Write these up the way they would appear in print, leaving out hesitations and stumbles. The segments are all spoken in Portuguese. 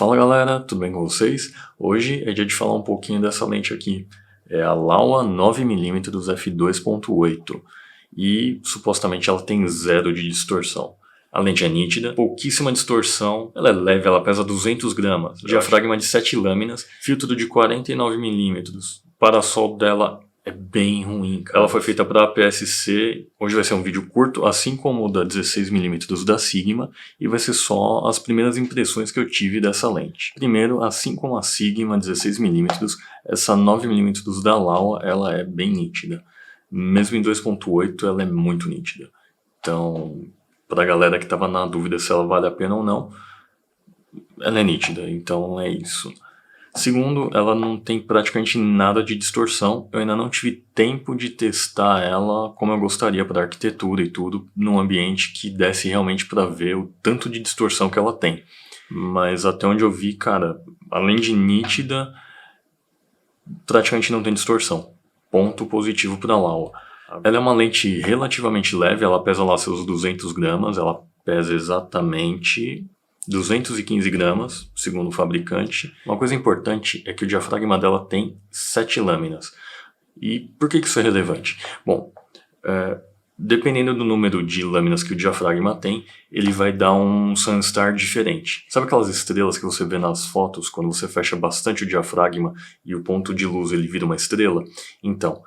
Fala galera, tudo bem com vocês? Hoje é dia de falar um pouquinho dessa lente aqui. É a Laowa 9mm f2.8 e supostamente ela tem zero de distorção. A lente é nítida, pouquíssima distorção, ela é leve, ela pesa 200 gramas, diafragma de 7 lâminas, filtro de 49mm. O parasol dela é bem ruim, cara. Ela foi feita para APS-C, hoje vai ser um vídeo curto, assim como o da 16mm da Sigma, e vai ser só as primeiras impressões que eu tive dessa lente. Primeiro, assim como a Sigma 16mm, essa 9mm da Laowa, ela é bem nítida. Mesmo em 2.8, ela é muito nítida. Então, pra galera que tava na dúvida se ela vale a pena ou não, ela é nítida, então é isso. Segundo, ela não tem praticamente nada de distorção. Eu ainda não tive tempo de testar ela como eu gostaria para arquitetura e tudo, num ambiente que desse realmente para ver o tanto de distorção que ela tem. Mas até onde eu vi, cara, além de nítida, praticamente não tem distorção. Ponto positivo para a Laowa. Ela é uma lente relativamente leve, ela pesa lá seus 200 gramas, ela pesa exatamente 215 gramas, segundo o fabricante. Uma coisa importante é que o diafragma dela tem 7 lâminas. E por que isso é relevante? Bom, dependendo do número de lâminas que o diafragma tem, ele vai dar um sunstar diferente. Sabe aquelas estrelas que você vê nas fotos, quando você fecha bastante o diafragma e o ponto de luz ele vira uma estrela? Então,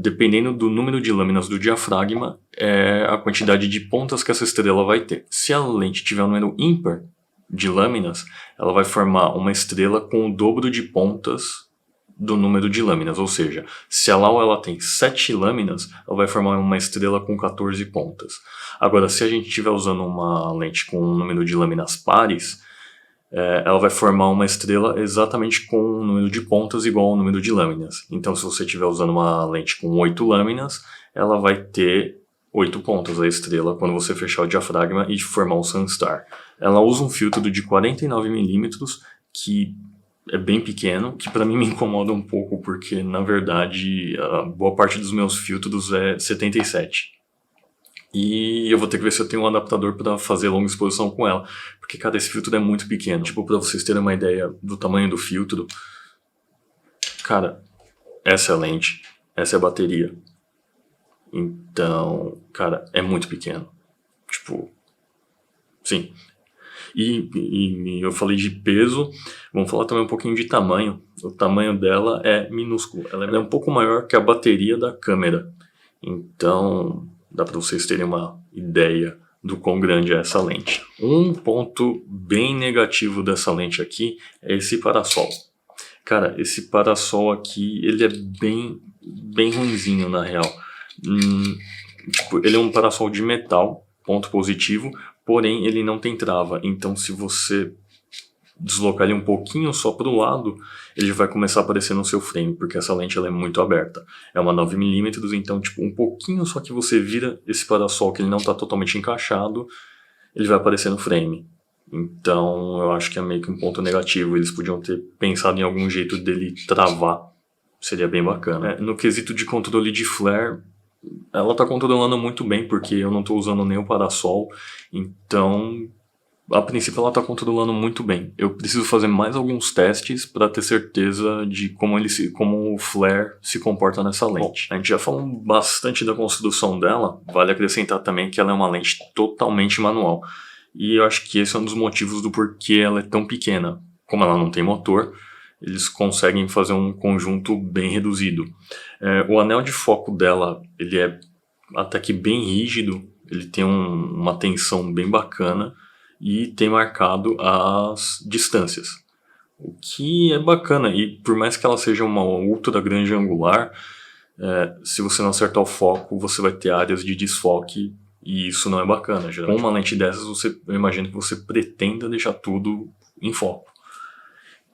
dependendo do número de lâminas do diafragma, é a quantidade de pontas que essa estrela vai ter. Se a lente tiver um número ímpar de lâminas, ela vai formar uma estrela com o dobro de pontas do número de lâminas. Ou seja, se a Laowa ela tem 7 lâminas, ela vai formar uma estrela com 14 pontas. Agora, se a gente estiver usando uma lente com um número de lâminas pares, ela vai formar uma estrela exatamente com um número de pontas igual ao número de lâminas. Então, se você estiver usando uma lente com 8 lâminas, ela vai ter 8 pontas a estrela quando você fechar o diafragma e formar um sunstar. Ela usa um filtro de 49mm, que é bem pequeno, que para mim me incomoda um pouco, porque na verdade a boa parte dos meus filtros é 77. E eu vou ter que ver se eu tenho um adaptador para fazer longa exposição com ela. Porque, cara, esse filtro é muito pequeno. Tipo, para vocês terem uma ideia do tamanho do filtro. Cara, essa é a lente. Essa é a bateria. Então, cara, é muito pequeno. Tipo, sim. E eu falei de peso. Vamos falar também um pouquinho de tamanho. O tamanho dela é minúsculo. Ela é um pouco maior que a bateria da câmera. Então, dá para vocês terem uma ideia do quão grande é essa lente. Um ponto bem negativo dessa lente aqui é esse parasol. Cara, esse parasol aqui, ele é bem ruinzinho na real. Tipo, ele é um parasol de metal, ponto positivo, porém ele não tem trava. Então se você deslocar ele um pouquinho só para o lado, ele vai começar a aparecer no seu frame, porque essa lente ela é muito aberta. É uma 9mm, então tipo, um pouquinho só que você vira esse parasol que ele não está totalmente encaixado, ele vai aparecer no frame. Então eu acho que é meio que um ponto negativo. Eles podiam ter pensado em algum jeito dele travar, seria bem bacana. No quesito de controle de flare, ela está controlando muito bem, porque eu não estou usando nem o parasol, então a princípio ela está controlando muito bem. Eu preciso fazer mais alguns testes para ter certeza de como o flare se comporta nessa lente. Bom, a gente já falou bastante da construção dela, vale acrescentar também que ela é uma lente totalmente manual. E eu acho que esse é um dos motivos do porquê ela é tão pequena. Como ela não tem motor, eles conseguem fazer um conjunto bem reduzido. O anel de foco dela, ele é até que bem rígido, ele tem uma tensão bem bacana, e tem marcado as distâncias, o que é bacana. E por mais que ela seja uma ultra grande angular, se você não acertar o foco, você vai ter áreas de desfoque, e isso não é bacana. Geralmente, com uma lente dessas, eu imagino que você pretenda deixar tudo em foco.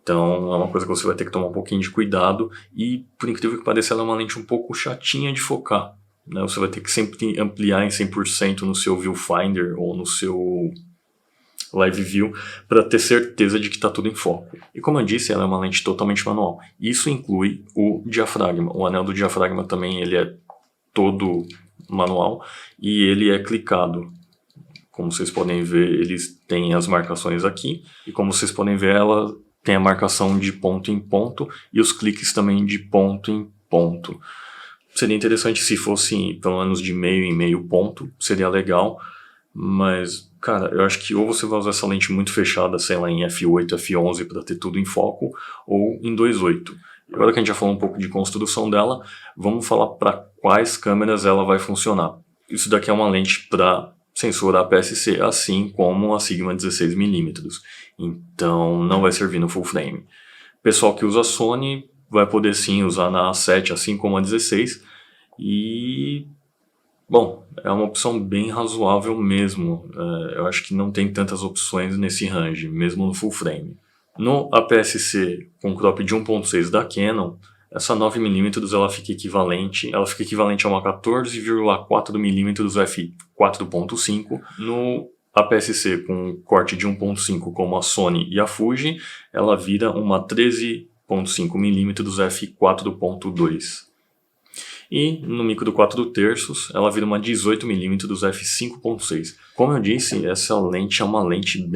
Então é uma coisa que você vai ter que tomar um pouquinho de cuidado, e por incrível que pareça, ela é uma lente um pouco chatinha de focar, né? Você vai ter que sempre ampliar em 100% no seu viewfinder ou no seu Live View para ter certeza de que está tudo em foco. E como eu disse, ela é uma lente totalmente manual. Isso inclui o diafragma. O anel do diafragma também ele é todo manual e ele é clicado. Como vocês podem ver, eles têm as marcações aqui, e como vocês podem ver, ela tem a marcação de ponto em ponto, e os cliques também de ponto em ponto. Seria interessante se fosse pelo menos de meio em meio ponto, seria legal, mas, cara, eu acho que ou você vai usar essa lente muito fechada, sei lá, em f8, f11 para ter tudo em foco, ou em 2.8. Agora que a gente já falou um pouco de construção dela, vamos falar para quais câmeras ela vai funcionar. Isso daqui é uma lente para sensor APS-C, assim como a Sigma 16mm, então não vai servir no full frame. Pessoal que usa Sony vai poder sim usar na A7, assim como a 16, e, bom, é uma opção bem razoável mesmo. Eu acho que não tem tantas opções nesse range, mesmo no full frame. No APS-C com crop de 1.6 da Canon, essa 9mm ela fica equivalente a uma 14,4mm f4.5. No APS-C com corte de 1.5 como a Sony e a Fuji, ela vira uma 13,5mm f4.2. E no micro 4/3, ela vira uma 18mm f5.6. Como eu disse, essa lente é uma lente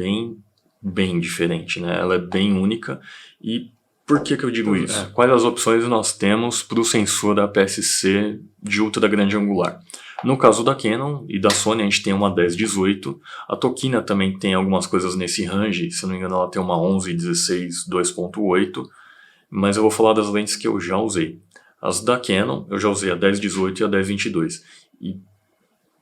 bem diferente, né? Ela é bem única. E por que eu digo isso? Quais as opções nós temos para o sensor da APS-C de ultra grande angular? No caso da Canon e da Sony, a gente tem uma 10-18. A Tokina também tem algumas coisas nesse range. Se não me engano, ela tem uma 11-16 2.8. Mas eu vou falar das lentes que eu já usei. As da Canon, eu já usei a 10-18 e a 10-22. E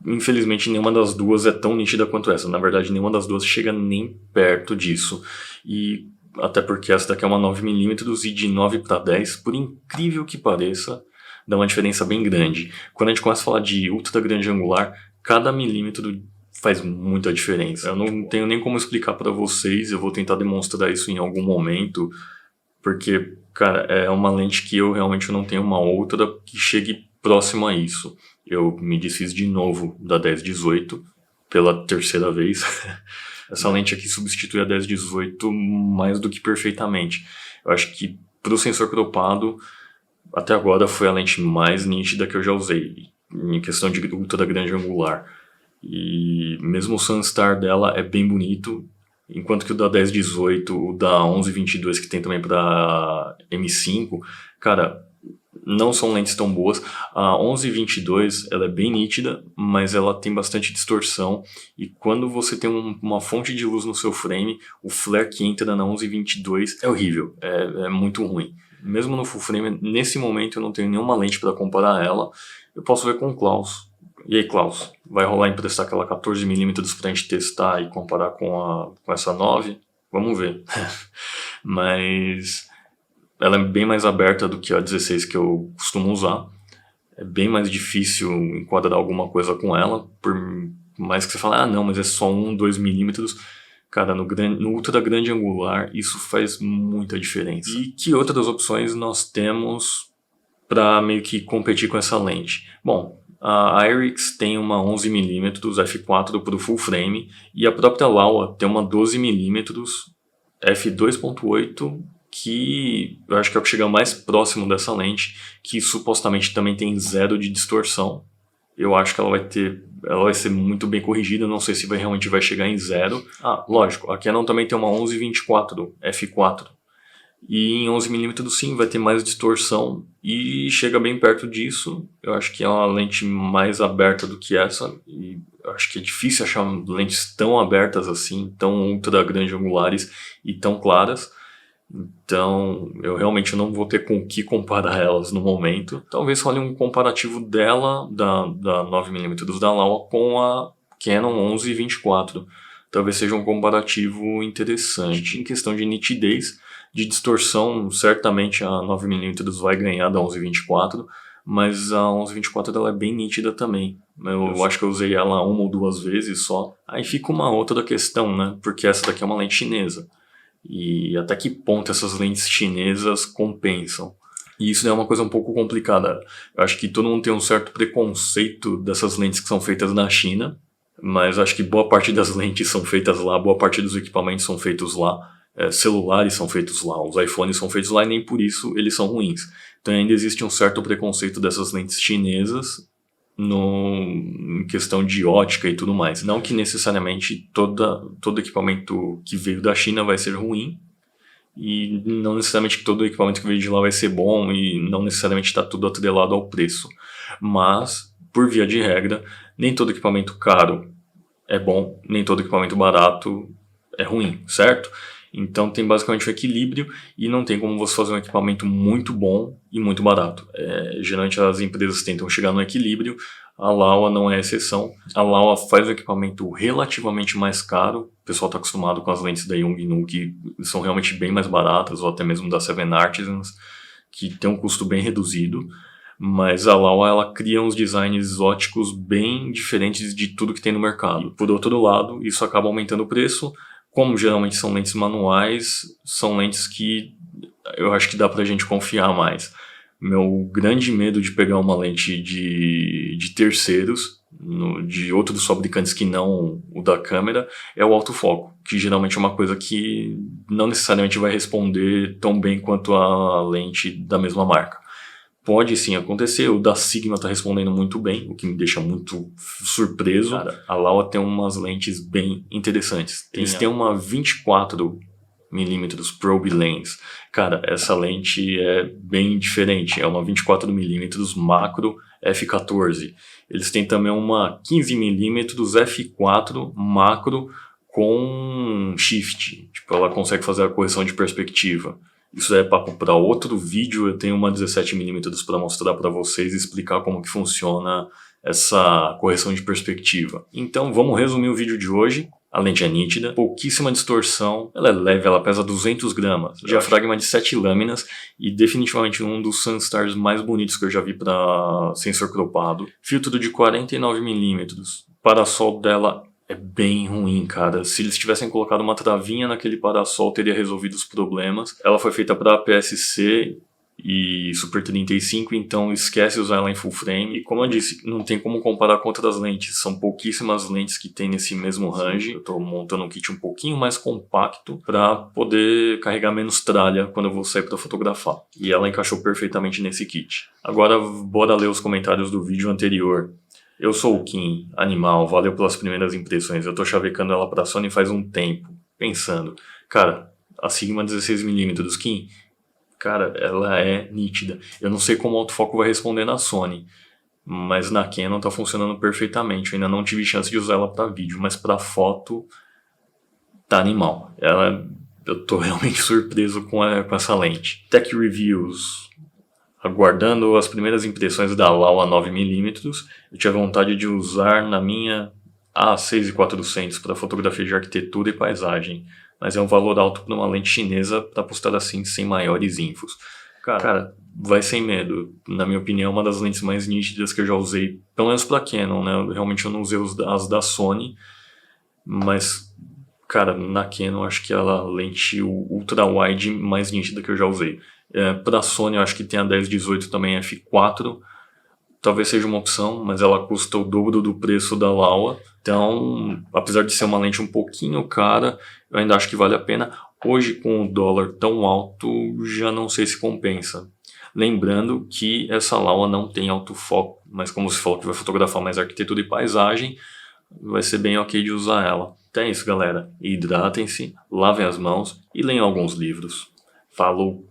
infelizmente nenhuma das duas é tão nítida quanto essa. Na verdade, nenhuma das duas chega nem perto disso. E até porque essa daqui é uma 9mm e de 9 para 10, por incrível que pareça, dá uma diferença bem grande. Quando a gente começa a falar de ultra grande angular, cada milímetro faz muita diferença. Eu não tenho nem como explicar para vocês, eu vou tentar demonstrar isso em algum momento, porque, cara, é uma lente que eu realmente não tenho uma outra que chegue próximo a isso. Eu me desfiz de novo da 10-18 pela terceira vez. Essa lente aqui substitui a 10-18 mais do que perfeitamente. Eu acho que para o sensor cropado, até agora foi a lente mais nítida que eu já usei, em questão de ultra grande angular. E mesmo o Sunstar dela é bem bonito, enquanto que o da 10-18, o da 11-22 que tem também para M5, cara, não são lentes tão boas. A 11-22 ela é bem nítida, mas ela tem bastante distorção, e quando você tem uma fonte de luz no seu frame, o flare que entra na 11-22 é horrível, é muito ruim. Mesmo no full frame, nesse momento eu não tenho nenhuma lente para comparar ela. Eu posso ver com o Klaus. E aí, Klaus, vai rolar emprestar aquela 14mm pra gente testar e comparar com essa 9? Vamos ver. Mas ela é bem mais aberta do que a 16 que eu costumo usar. É bem mais difícil enquadrar alguma coisa com ela, por mais que você fale, não, mas é só 1-2mm. Cara, no ultra grande angular, isso faz muita diferença. E que outras opções nós temos para meio que competir com essa lente? Bom, a Irix tem uma 11mm f4 para o full frame, e a própria Laowa tem uma 12mm f2.8, que eu acho que é o que chega mais próximo dessa lente, que supostamente também tem zero de distorção. Eu acho que ela vai ser muito bem corrigida, não sei se realmente vai chegar em zero. Lógico, a Canon também tem uma 11-24 f4, e em 11mm sim vai ter mais distorção, e chega bem perto disso. Eu acho que é uma lente mais aberta do que essa, e eu acho que é difícil achar lentes tão abertas assim, tão ultra grande angulares e tão claras. Então, eu realmente não vou ter com o que comparar elas no momento. Talvez role um comparativo dela, da 9mm da Laowa, com a Canon 11-24. Talvez seja um comparativo interessante. Em questão de nitidez, de distorção, certamente a 9mm vai ganhar da 11-24, mas a 11-24 ela é bem nítida também. Eu acho que eu usei ela uma ou duas vezes só. Aí fica uma outra questão, né? Porque essa daqui é uma lente chinesa. E até que ponto essas lentes chinesas compensam? E isso é uma coisa um pouco complicada. Eu acho que todo mundo tem um certo preconceito dessas lentes que são feitas na China, mas acho que boa parte das lentes são feitas lá, boa parte dos equipamentos são feitos lá, celulares são feitos lá, os iPhones são feitos lá, e nem por isso eles são ruins. Então ainda existe um certo preconceito dessas lentes chinesas, em questão de ótica e tudo mais. Não que necessariamente todo equipamento que veio da China vai ser ruim, e não necessariamente que todo equipamento que veio de lá vai ser bom, e não necessariamente está tudo atrelado ao preço. Mas, por via de regra, nem todo equipamento caro é bom, nem todo equipamento barato é ruim, certo? Então tem basicamente um equilíbrio e não tem como você fazer um equipamento muito bom e muito barato. Geralmente as empresas tentam chegar no equilíbrio, a Laowa não é exceção. A Laowa faz um equipamento relativamente mais caro, o pessoal está acostumado com as lentes da Yongnuo que são realmente bem mais baratas, ou até mesmo da Seven Artisans, que tem um custo bem reduzido. Mas a Laowa, ela cria uns designs óticos bem diferentes de tudo que tem no mercado. E, por outro lado, isso acaba aumentando o preço. Como geralmente são lentes manuais, são lentes que eu acho que dá pra gente confiar mais. Meu grande medo de pegar uma lente de terceiros, de outros fabricantes que não o da câmera, é o autofoco, que geralmente é uma coisa que não necessariamente vai responder tão bem quanto a lente da mesma marca. Pode sim acontecer, o da Sigma tá respondendo muito bem, o que me deixa muito surpreso. Cara, a Laowa tem umas lentes bem interessantes. Eles têm uma 24mm probe lens. Cara, essa lente é bem diferente, é uma 24mm macro f14. Eles têm também uma 15mm f4 macro com shift. Tipo, ela consegue fazer a correção de perspectiva. Isso é papo para outro vídeo, eu tenho uma 17mm para mostrar para vocês e explicar como que funciona essa correção de perspectiva. Então vamos resumir o vídeo de hoje. A lente é nítida, pouquíssima distorção, ela é leve, ela pesa 200 gramas, diafragma de 7 lâminas e definitivamente um dos Sunstars mais bonitos que eu já vi para sensor cropado. Filtro de 49mm, parasol dela é bem ruim, cara. Se eles tivessem colocado uma travinha naquele parasol, teria resolvido os problemas. Ela foi feita para APS-C e Super 35, então esquece usar ela em full frame. E como eu disse, não tem como comparar com outras lentes. São pouquíssimas lentes que tem nesse mesmo range. Eu estou montando um kit um pouquinho mais compacto para poder carregar menos tralha quando eu vou sair para fotografar. E ela encaixou perfeitamente nesse kit. Agora, bora ler os comentários do vídeo anterior. Eu sou o Kim, animal, valeu pelas primeiras impressões. Eu tô chavecando ela pra Sony faz um tempo, pensando, cara, a Sigma 16mm Kim, cara, ela é nítida. Eu não sei como o autofoco vai responder na Sony, mas na Canon tá funcionando perfeitamente. Eu ainda não tive chance de usar ela pra vídeo, mas pra foto tá animal. Eu tô realmente surpreso com essa lente. Tech Reviews. Aguardando as primeiras impressões da Laowa 9mm, eu tinha vontade de usar na minha A6400 para fotografia de arquitetura e paisagem, mas é um valor alto para uma lente chinesa para postar assim sem maiores infos. Cara, vai sem medo. Na minha opinião, é uma das lentes mais nítidas que eu já usei, pelo menos para Canon, né? Realmente eu não usei as da Sony, mas, cara, na Canon acho que é a lente ultra-wide mais nítida que eu já usei. Para a Sony eu acho que tem a 10-18 também f4, talvez seja uma opção, mas ela custa o dobro do preço da Laowa, então apesar de ser uma lente um pouquinho cara, eu ainda acho que vale a pena. Hoje com o dólar tão alto já não sei se compensa. Lembrando que essa Laowa não tem autofoco, mas como você falou que vai fotografar mais arquitetura e paisagem, vai ser bem ok de usar ela. Então é isso, galera, hidratem-se, lavem as mãos e leiam alguns livros. Falou!